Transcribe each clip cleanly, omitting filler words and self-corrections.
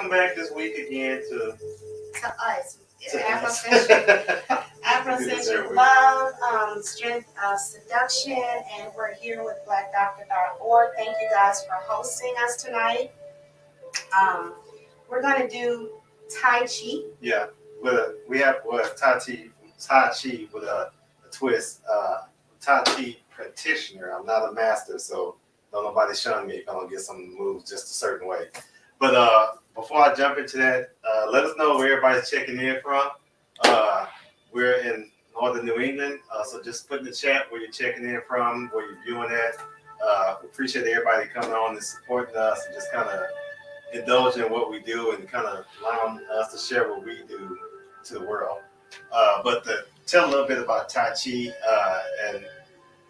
welcome back this week again to us. us. Afrocentric love, strength of seduction, and we're here with BlackDoctor.org. Thank you guys for hosting us tonight. We're gonna do Tai Chi. Yeah, we have Tai Chi with a twist. Tai Chi practitioner. I'm not a master, so don't nobody shun me if I don't get some moves just a certain way. But before I jump into that, let us know where everybody's checking in from. We're in northern New England, so just put in the chat where you're checking in from, where you're viewing at. We appreciate everybody coming on and supporting us and just kind of indulging in what we do and kind of allowing us to share what we do to the world. But to tell a little bit about Tai Chi, and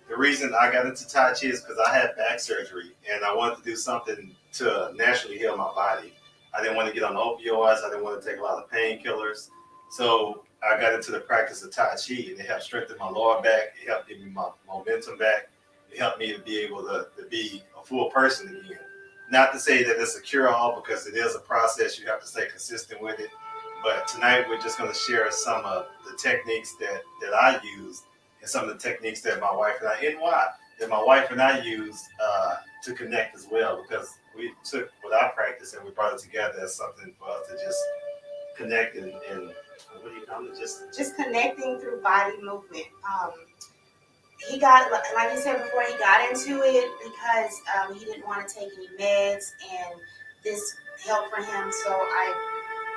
the reason I got into Tai Chi is because I had back surgery and I wanted to do something to naturally heal my body. I didn't want to get on opioids. I didn't want to take a lot of painkillers. So I got into the practice of Tai Chi, and it helped strengthen my lower back. It helped give me my momentum back. It helped me to be able to be a full person again. Not to say that it's a cure-all, because it is a process. You have to stay consistent with it. But tonight we're just going to share some of the techniques that I use, and some of the techniques that my wife and I use to connect as well, because we took what I practice and we brought it together as something for us to just connect and what do you call it? Just connecting through body movement. He got, like you said before, he got into it because he didn't want to take any meds, and this helped for him. So I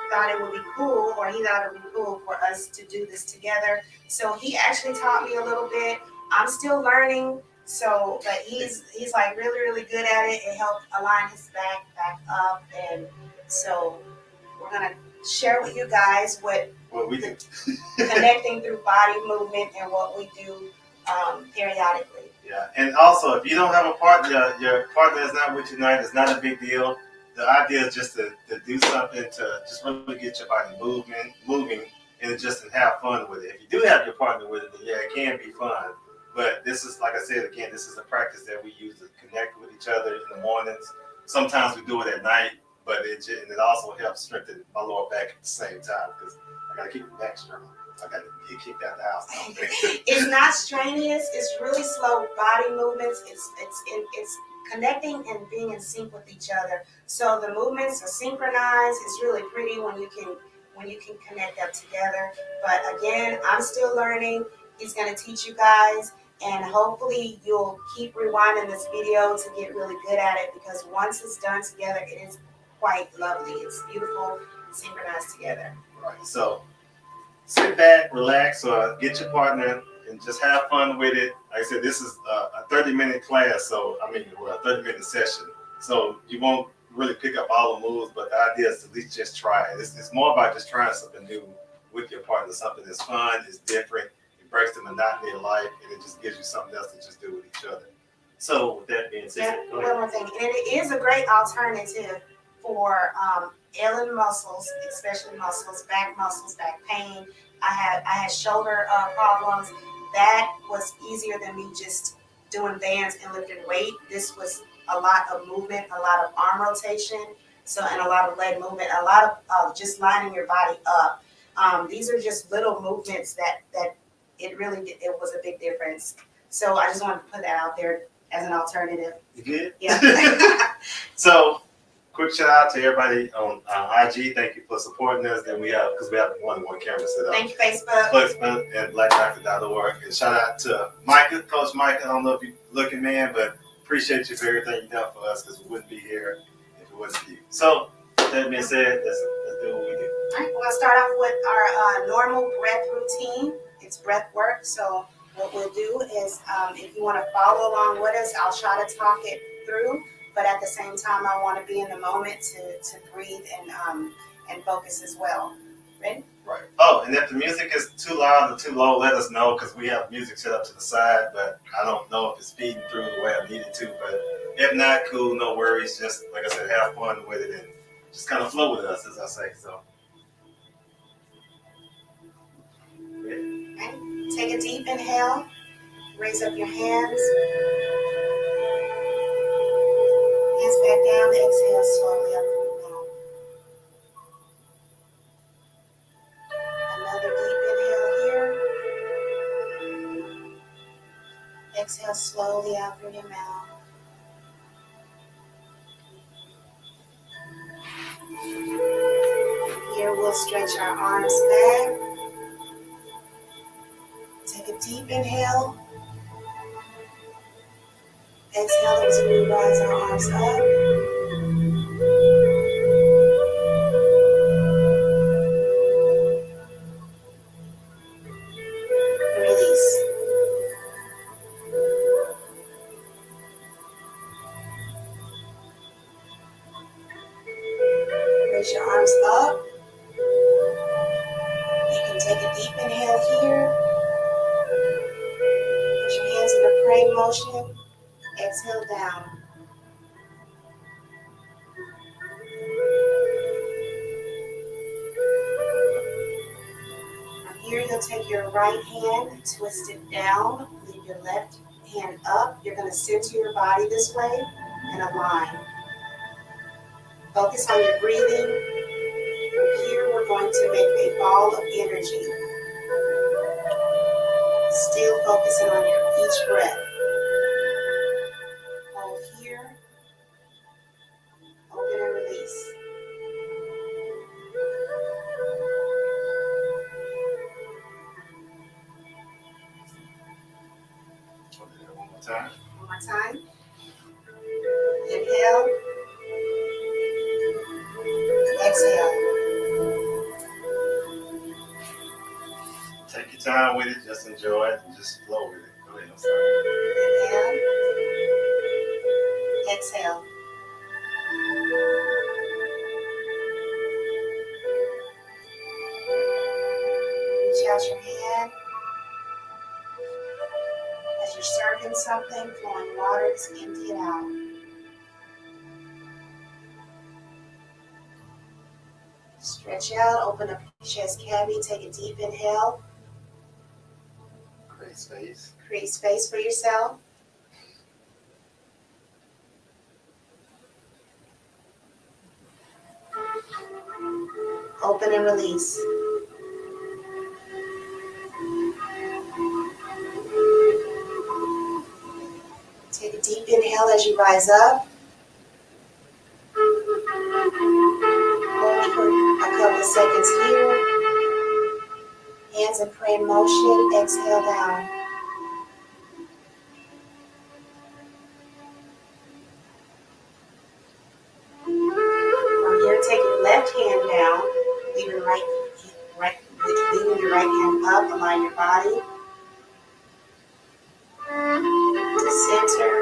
thought it would be cool, or he thought it would be cool for us to do this together. So he actually taught me a little bit. I'm still learning, but he's like really, really good at it. It helped align his back up, and so we're gonna share with you guys what we do. Connecting through body movement and what we do periodically. Yeah, and also if you don't have a partner, your partner is not with you tonight, it's not a big deal. The idea is just to do something to just really get your body moving, and just to have fun with it. If you do have your partner with it, then yeah, it can be fun. But this is, like I said again, this is a practice that we use to connect with each other in the mornings. Sometimes we do it at night, but it also helps strengthen my lower back at the same time, because I gotta keep my back strong. I gotta get kicked out the house. It's not strenuous. It's really slow body movements. It's connecting and being in sync with each other. So the movements are synchronized. It's really pretty when you can connect them together. But again, I'm still learning. He's gonna teach you guys, and hopefully you'll keep rewinding this video to get really good at it, because once it's done together, it is quite lovely. It's beautiful, synchronized together. Right. So sit back, relax, or get your partner and just have fun with it. Like I said, this is a 30-minute class, so a 30-minute session. So you won't really pick up all the moves, but the idea is to at least just try it. It's more about just trying something new with your partner, something that's fun, is different, it breaks the monotony of life, and it just gives you something else to just do with each other. So with that being said, one more thing, and it is a great alternative for ailing muscles, especially back muscles, back pain. I had shoulder problems. That was easier than me just doing bands and lifting weight. This was a lot of movement, a lot of arm rotation, and a lot of leg movement, a lot of just lining your body up. These are just little movements that it was a big difference. So I just wanted to put that out there as an alternative. You good? Yeah. So, quick shout out to everybody on IG. Thank you for supporting us. Then we have more than one camera set up. Thank you, Facebook. And BlackDoctor.org. And shout out to Micah, Coach Micah. I don't know if you're looking, man, but appreciate you for everything you've done for us, because we wouldn't be here if it wasn't for you. So, that being said, let's do what we do. All right, we're going to start off with our normal breath routine. It's breath work. So what we'll do is, if you want to follow along with us, I'll try to talk it through. But at the same time, I want to be in the moment to breathe and focus as well. Ready? Right. Oh, and if the music is too loud or too low, let us know, because we have music set up to the side, but I don't know if it's feeding through the way I need it to. But if not, cool, no worries. Just, like I said, have fun with it and just kind of flow with us, as I say. So. Okay. Take a deep inhale. Raise up your hands. Hands back down. Exhale slowly up and down. Exhale slowly out through your mouth. Here we'll stretch our arms back. Take a deep inhale. Exhale as we rise our arms up. Release. Raise your arms up. You can take a deep inhale here. Put your hands in a praying motion. Exhale down. From here, you'll take your right hand, twist it down, leave your left hand up. You're going to center your body this way and align. Focus on your breathing. From here, we're going to make a ball of energy. Still focusing on each breath. Hold here. Open and release. One more time. One more time. Inhale. Exhale. Take your time with it. Just enjoy it. And just flow with it. Go ahead. I'm sorry. Inhale. Exhale. Reach out your hand. As you're serving something, flowing water, just empty it out. Stretch out, open up your chest cavity, take a deep inhale. Create space. Create space for yourself. Open and release. Take a deep inhale as you rise up. Hold for a couple of seconds here. Hands in prayer motion. Exhale down. From here, take your left hand down. Leave your leaving your right hand up. Align your body. To center.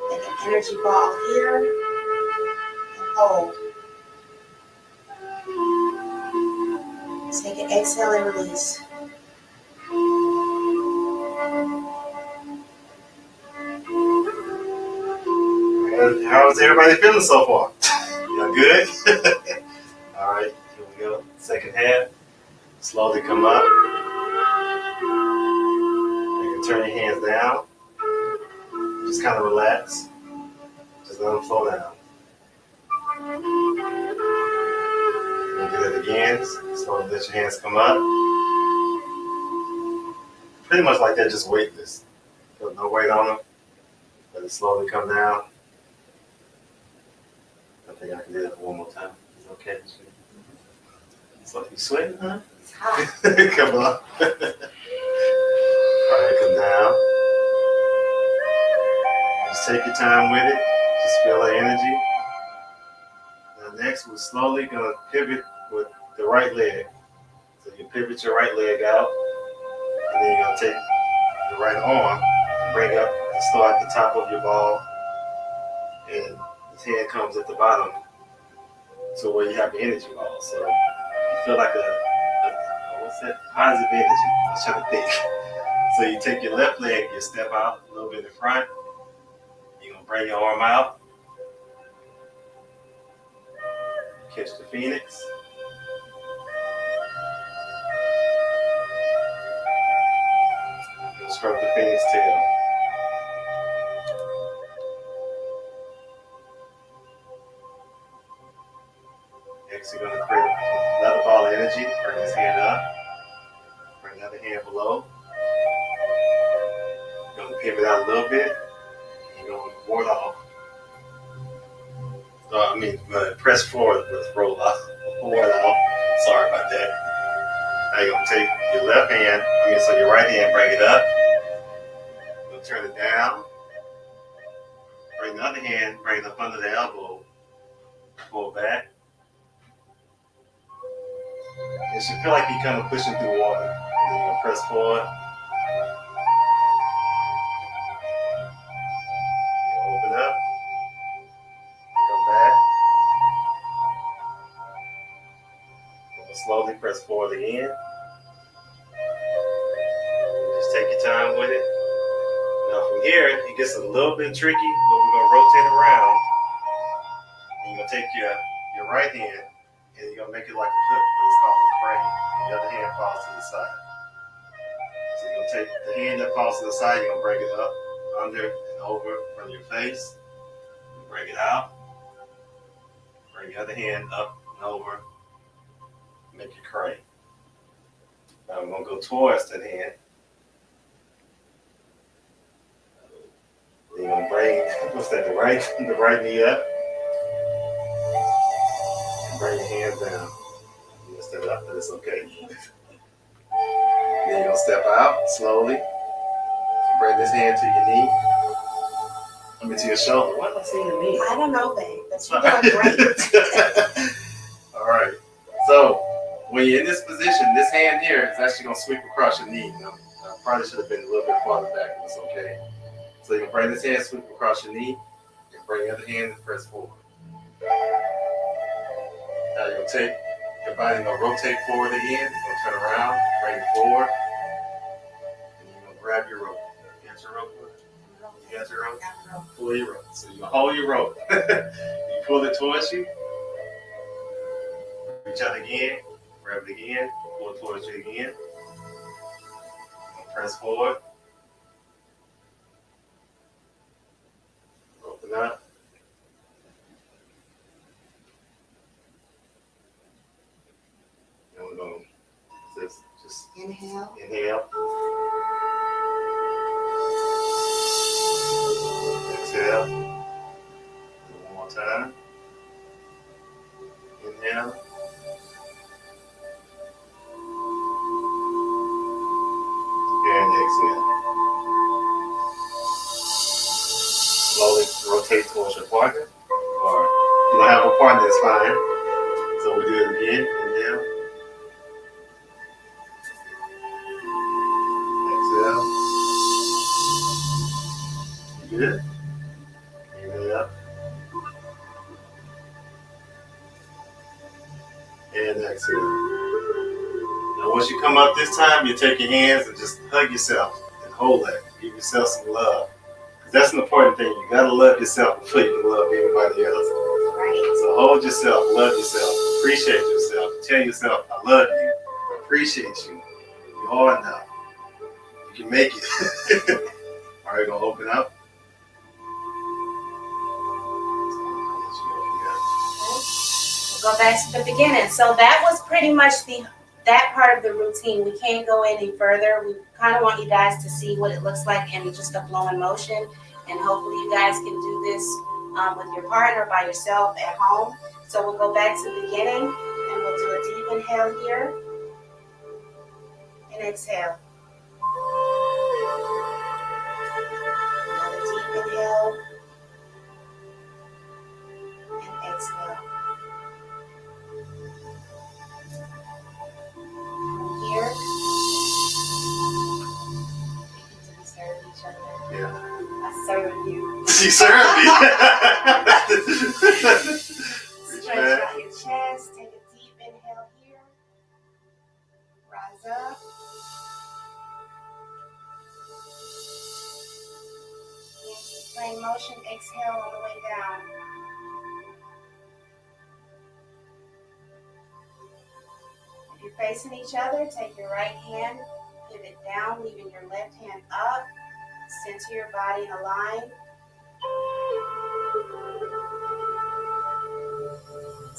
Make an energy ball here. And hold. Take an exhale and release. And how's everybody feeling so far? Y'all good? All right, here we go. Second half. Slowly come up. You can turn your hands down. Just kind of relax. Just let them flow down. We'll do that again. Slowly let your hands come up. Pretty much like that, just weightless. Put no weight on them. Let it slowly come down. I think I can do that one more time. Is it okay? So you sweating, huh? It's hot. Come on. All right, come down. Just take your time with it. Just feel the energy. Now next, we're slowly going to pivot with the right leg. So you pivot your right leg out, and then you're going to take the right arm and bring up and start at the top of your ball, and his hand comes at the bottom to where you have the energy ball. So you feel like what's that? Positive energy. I was trying to think. So you take your left leg, you step out a little bit in front. You're going to bring your arm out. Catch the phoenix. You'll stroke the phoenix tail. Next, you're going to create another ball of energy. Bring his hand up. Bring the other hand below. pivot out a little bit. You're going to ward off. Press forward with roll off. Ward off. Sorry about that. Now you're going to take your left hand, so your right hand, bring it up. You're going to turn it down. Bring the other hand, bring it up under the elbow. Pull back. It should feel like you're kind of pushing through water. And then you're going to press forward. Open up. Come back. Slowly press forward again. Just take your time with it. Now from here, it gets a little bit tricky, but we're going to rotate around. And you're going to take your right hand and you're going to make it like a hook, but it's called a crane. The other hand falls to the side. So you're going to take the hand that falls to the side, you're going to bring it up, under, and over from your face. Bring it out. Bring the other hand up and over. Make it crane. Now I'm going to go towards that hand. Then you're going to bring, the right knee up. And bring your hands down. You messed it up, but it's okay. Then you're going to step out slowly. Bring this hand to your knee. To your shoulder. Why am I saying your knee? I don't know, babe, but you're doing great. All right. So when you're in this position, this hand here is actually going to sweep across your knee. Now, I probably should have been a little bit farther back, but it's okay. So you can bring this hand, sweep across your knee, and bring the other hand and press forward. Now you're going to take your body, going to rotate forward again. You're going to turn around, bring it forward, and you're going to grab your rope. You got your rope? You got your rope? Pull your rope. So you hold your rope. You pull it towards you. Reach out again. Grab it again. Pull it towards you again. Press forward. Open up. And we're going to just Inhale. Inhale. Exhale. One more time. Inhale. And exhale. Slowly rotate towards your partner. Or if you don't have a partner, it's fine. So we do it again. Inhale. Exhale. You good? Inhale. And exhale. Now once you come up this time, you take your hands and just hug yourself and hold that. Give yourself some love. That's an important thing. You gotta love yourself before you can love anybody else. Right. So hold yourself, love yourself, appreciate yourself, tell yourself, I love you, I appreciate you. You are enough. You can make it. All right, gonna open up. We'll go back to the beginning. So that was pretty much that part of the routine. We can't go any further. We kind of want you guys to see what it looks like in just a flowing motion. And hopefully you guys can do this with your partner, by yourself at home. So we'll go back to the beginning and we'll do a deep inhale here. And exhale. Another deep inhale. And exhale. From here, we serve each other. Yeah. I serve you. She served me. Stretch out your chest. Take a deep inhale here. Rise up. Into the same motion. Exhale on the way down. If you're facing each other, take your right hand, pivot down, leaving your left hand up. Center your body in a line.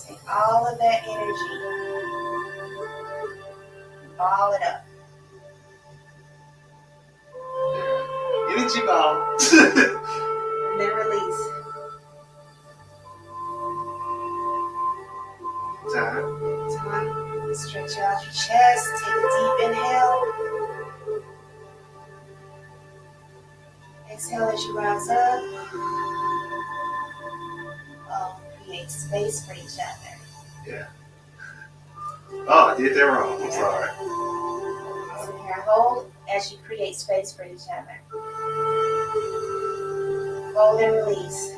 Take all of that energy, ball it up. Any energy ball. And then release. Time. Stretch out your chest. Take a deep inhale. Exhale as you rise up. Create space for each other. Yeah. Oh, I did that wrong. I'm sorry. So here, hold as you create space for each other. Hold and release.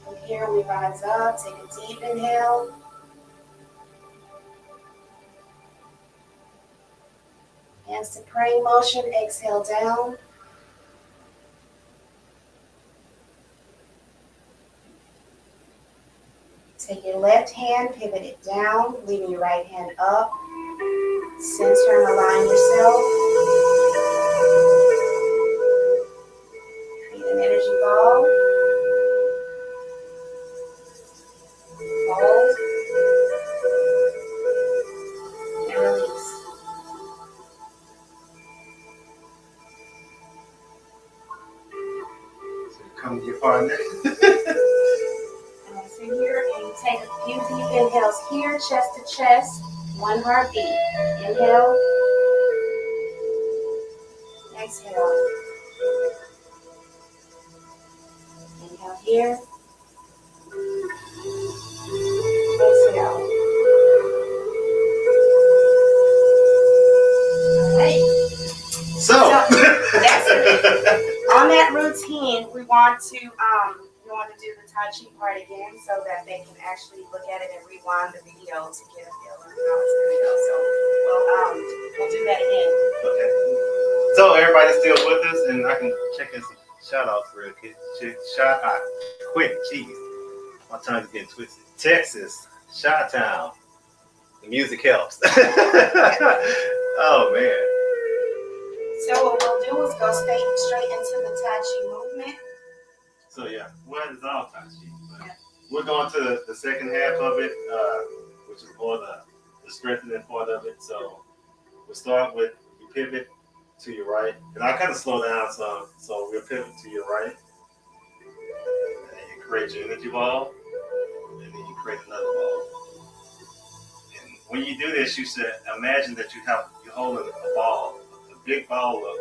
From here, we rise up. Take a deep inhale. Hands to praying motion. Exhale down. Take your left hand, pivot it down, leaving your right hand up. Center and align yourself. Create an energy ball. Hold. And release. So you come to your partner. And sit here and you take a few deep inhales here, chest to chest. One heartbeat. Inhale. Exhale. Inhale here. Exhale. All right. So that's it. On that routine, we want to do the Tai Chi part again so that they can actually look at it and rewind the video to get a feel of how it's going to go. So we'll do that again. Okay. So everybody's still with us, and I can check in some shout outs real quick. Shout out quick, jeez. My tongue's getting twisted. Texas, Chi-Town. The music helps. Oh man. So what we'll do is go straight into the Tai Chi movement. So yeah, well, it's all Tai Chi. But we're going to the second half of it, which is more the strengthening part of it. So we'll start with you pivot to your right, and I'll kind of slow down some. So we'll pivot to your right, and then you create your energy ball, and then you create another ball. And when you do this, you should imagine that you're holding a ball, a big ball of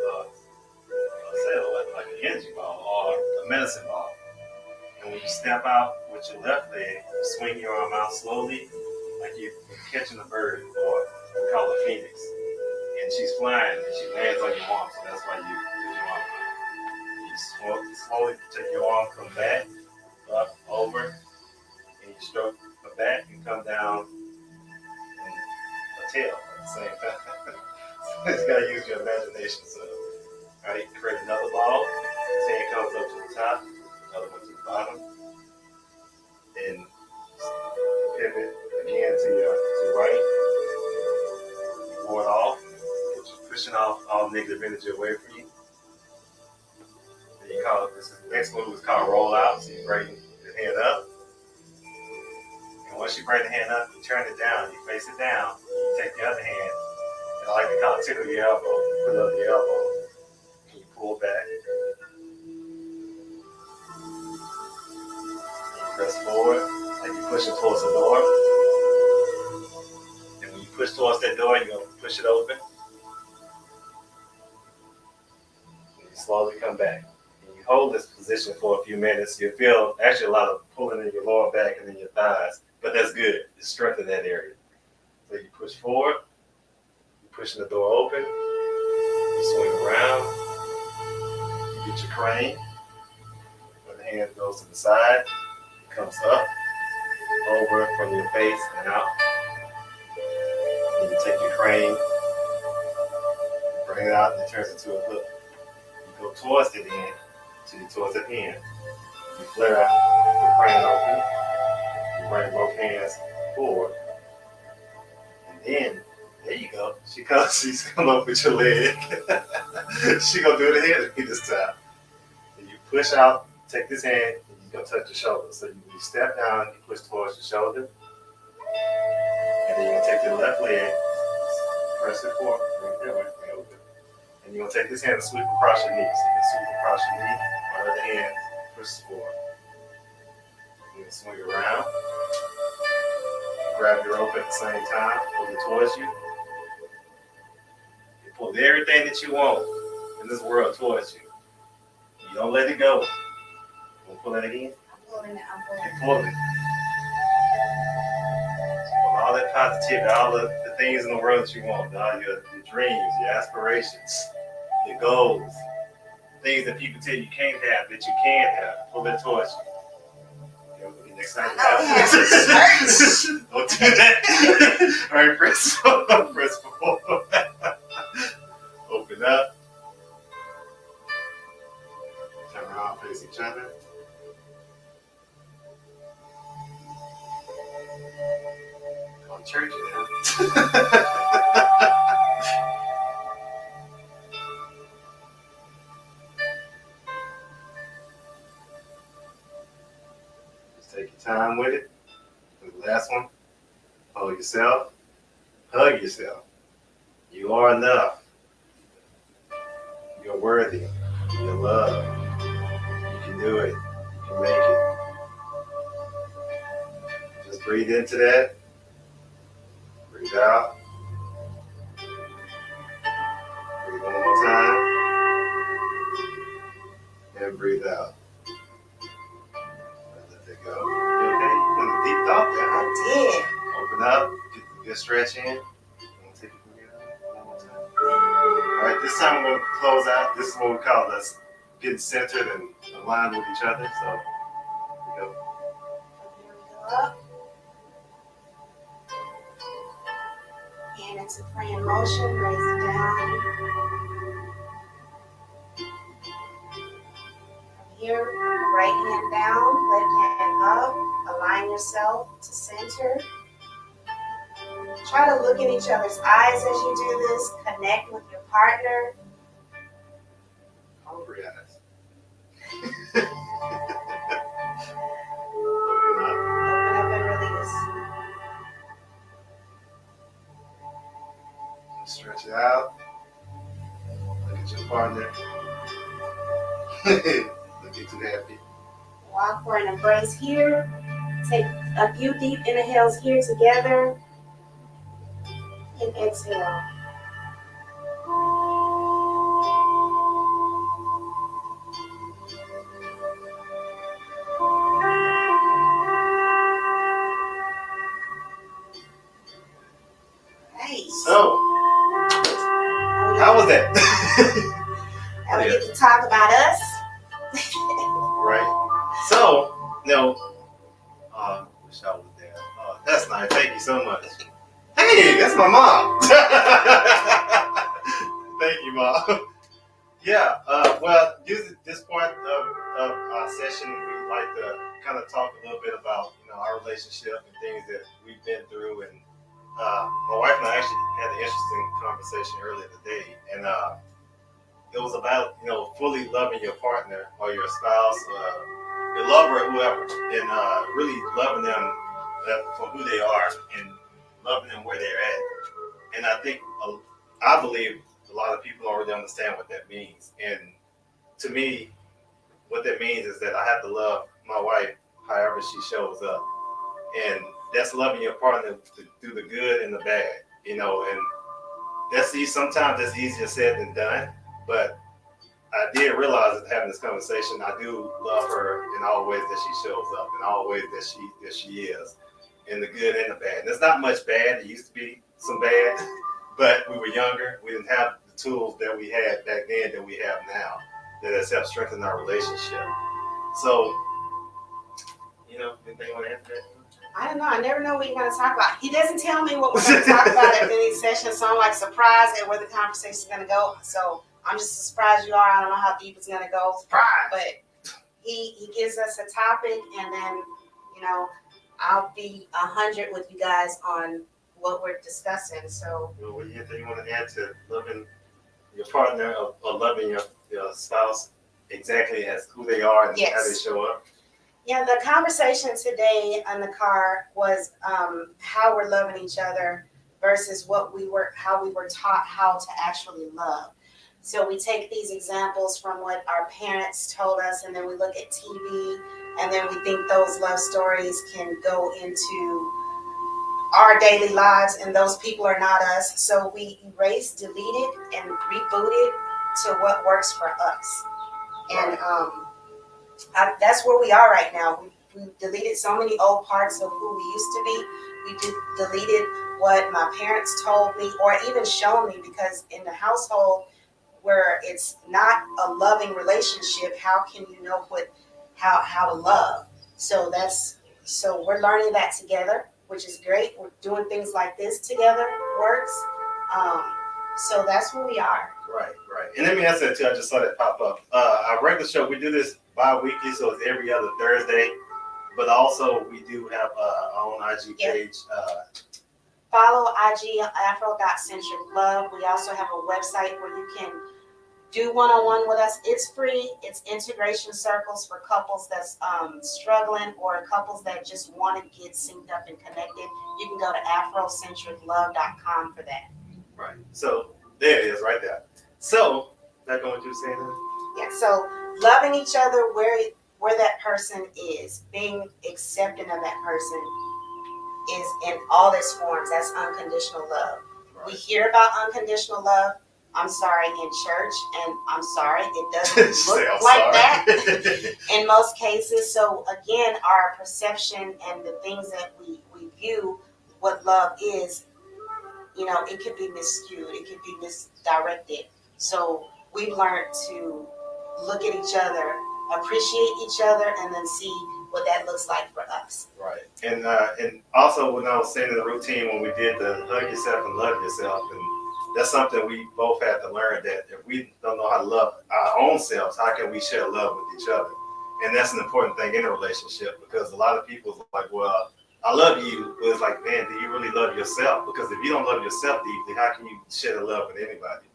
say like an energy ball or a medicine ball. And when you step out with your left leg, you swing your arm out slowly, like you're catching a bird, or we call it a phoenix. And she's flying, and she lands on your arm, so that's why you put your arm out. You slowly take your arm, come back, up, over, and you stroke her back and come down and a tail at the same time. So you just gotta use your imagination. So, all right, create another ball. This hand comes up to the top, another one to the bottom, and pivot again to your right. You pull it off, pushing off all negative energy away from you. And you call it, this next move is called roll out. So you bring your hand up. And once you bring the hand up, you turn it down, you face it down, you take the other hand, and I like to call it tickle your elbow. You put it on your elbow, and you pull back. You press forward, and you push it towards the door. And when you push towards that door, you're going to push it open. And you slowly come back. And you hold this position for a few minutes. You'll feel actually a lot of pulling in your lower back and in your thighs, but that's good. It's strengthening that area. So you push forward, you're pushing the door open, you swing around, you get your crane, where the hand goes to the side, comes up, over from your face and out. Then you take your crane, bring it out, and it turns into a hook. You go towards the end, so you're towards the end. You flare out the crane open, you bring both hands forward, and then, there you go. She's come up with your leg. She gonna do it ahead of me this time. And you push out, take this hand, and you gonna touch your shoulder. So you step down, you push towards your shoulder, and then you're gonna take your left leg, Press it forward. That way. Open. And you're going to take this hand and sweep across your knee. So you sweep across your knee. My other hand pushes forward. You can swing around. Grab your rope at the same time. Pull it towards you. You pull everything that you want in this world towards you. You don't let it go. You want to pull that again? I'm pulling it. Keep pulling. Pull all that positivity, all the things in the world that you want, all your dreams, your aspirations, your goals, things that people tell you can't have that you can have. Pull it towards you. Okay, next time you have don't do that. All right, press forward. Open up. Turn around, face each other. On church now. Just take your time with it. And the last one, hold yourself, hug yourself. You are enough. You're worthy. You're loved. You can do it. You can make it. Just breathe into that. Breathe out. Breathe one more time. And breathe out. Let that go. You okay? You put a deep thought there. I did. Open up. Get a good stretch in. I'm gonna take it one more time. All right, this time we're going to close out. This is what we call us getting centered and aligned with each other. So, here we go. Here we go up. And it's a praying motion. Raise it down. From here, right hand down, left hand up. Align yourself to center. Try to look in each other's eyes as you do this. Connect with your partner. Hungry eyes. Open up and release. Stretch it out. Look at your partner. Look at you happy. Walk for an embrace here. Take a few deep inhales here together. And exhale. Nice. So, how was that? And we get to talk about us. Right. So, wish I was there. That's nice. Thank you so much. Hey, that's my mom. Thank you, Mom. Yeah, well, this point of our session, we like to kind of talk a little bit about, our relationship and things that we've been through. And my wife and I actually had an interesting conversation earlier today. And it was about, fully loving your partner or your spouse, your lover or whoever, and really loving them for who they are and loving them where they're at. And I believe a lot of people don't really understand what that means. And to me, what that means is that I have to love my wife however she shows up. And that's loving your partner through the good and the bad, and sometimes that's easier said than done. But I did realize that having this conversation, I do love her in all ways that she shows up, in all ways that she is, in the good and the bad. There's not much bad. There used to be some bad, but we were younger. We didn't have the tools that we had back then that we have now that has helped strengthen our relationship. So, anything you want to add to that? I don't know. I never know what you're going to talk about. He doesn't tell me what we're going to talk about at any session, so I'm like surprised at where the conversation is going to go. So I'm just as surprised you are. I don't know how deep it's going to go. Surprise! But he gives us a topic, and then, I'll be 100 with you guys on what we're discussing. So, what do you think you want to add to loving your partner or loving your spouse exactly as who they are and how they show up? Yeah, the conversation today in the car was how we're loving each other versus how we were taught how to actually love. So we take these examples from what our parents told us, and then we look at TV, and then we think those love stories can go into our daily lives, and those people are not us. So we erase, delete it, and reboot it to what works for us. And that's where we are right now. We deleted so many old parts of who we used to be. We deleted what my parents told me or even shown me, because in the household where it's not a loving relationship, how can you know how to love? So we're learning that together, which is great. We're doing things like this together, works. Um, so that's where we are. Right. And let me answer that too. I just saw that pop up. Our regular show, we do this bi-weekly, so it's every other Thursday. But also, we do have our own IG page. Follow IG Afro.Centric Love. We also have a website where you can do one-on-one with us. It's free. It's integration circles for couples that's struggling, or couples that just want to get synced up and connected. You can go to afrocentriclove.com for that. Right. So there it is, right there. So back on what you were saying. Yeah. So loving each other where that person is, being accepting of that person is in all its forms. That's unconditional love. Right. We hear about unconditional love, I'm sorry, in church, and I'm sorry, it doesn't look like that in most cases. So again, our perception and the things that we view what love is, it could be miscued, it could be misdirected. So we've learned to look at each other, appreciate each other, and then see what that looks like for us. Right. And also when I was saying in the routine, when we did the hug yourself and love yourself, and that's something we both had to learn, that if we don't know how to love our own selves, how can we share love with each other? And that's an important thing in a relationship, because a lot of people are like, well, I love you, but it's like, man, do you really love yourself? Because if you don't love yourself deeply, how can you share the love with anybody?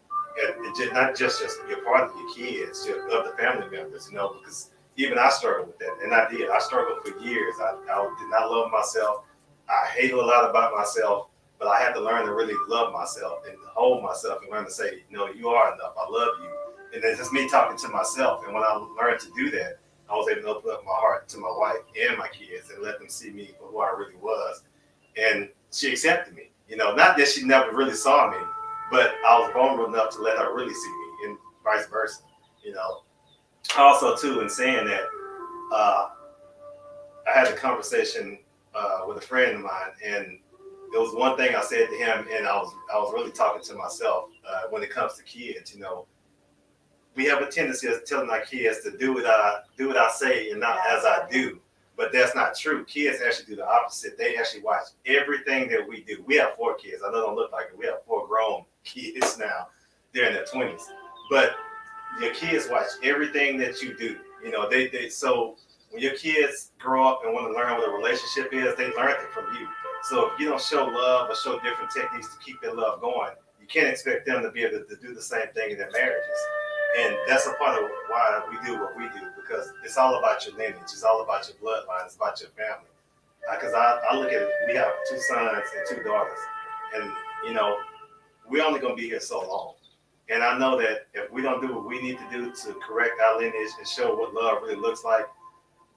And it not just your partner, your kids, your other family members, because even I struggled with that. And I did. I struggled for years. I did not love myself. I hated a lot about myself, but I had to learn to really love myself and hold myself and learn to say, you are enough. I love you. And then just me talking to myself. And when I learned to do that, I was able to open up my heart to my wife and my kids and let them see me for who I really was. And she accepted me. Not that she never really saw me, but I was vulnerable enough to let her really see me, and vice versa. Also, too, in saying that, I had a conversation with a friend of mine, and there was one thing I said to him, and I was really talking to myself when it comes to kids. We have a tendency of telling our kids to do what I say and not as I do, but that's not true. Kids actually do the opposite. They actually watch everything that we do. We have 4 kids. I know it don't look like it. We have 4 grown kids now. They're in their 20s, but your kids watch everything that you do. So when your kids grow up and want to learn what a relationship is, they learn it from you. So if you don't show love or show different techniques to keep their love going, you can't expect them to be able to do the same thing in their marriages. And that's a part of why we do what we do, because it's all about your lineage. It's all about your bloodline. It's about your family. Because I look at it, we have 2 sons and 2 daughters. And, we're only going to be here so long. And I know that if we don't do what we need to do to correct our lineage and show what love really looks like,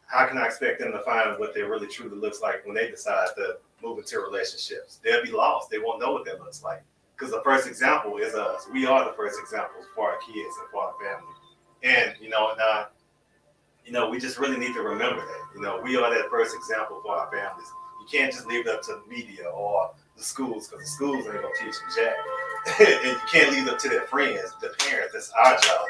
how can I expect them to find what they really truly looks like when they decide to move into relationships? They'll be lost. They won't know what that looks like. Because the first example is us. We are the first examples for our kids and for our family. And, we just really need to remember that. We are that first example for our families. You can't just leave it up to the media or the schools, because the schools ain't going to teach them jack. And you can't leave it up to their friends, the parents. That's our job,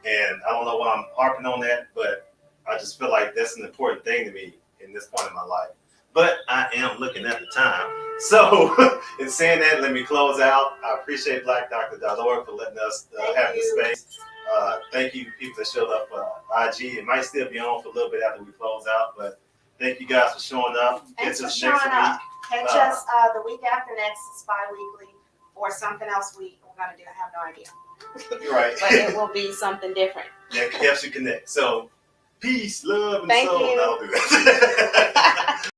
And I don't know why I'm harping on that, but I just feel like that's an important thing to me in this point in my life. But I am looking at the time. So in saying that, let me close out. I appreciate BlackDoctor.org for letting us have this space. Thank you, people that showed up for IG. It might still be on for a little bit after we close out, but thank you guys for showing up. Thanks for showing up. Catch us the week after next. It's bi-weekly, or something else we're going to do. I have no idea. Right. But it will be something different. That helps you connect. So peace, love, and Thank soul. you. That'll do that.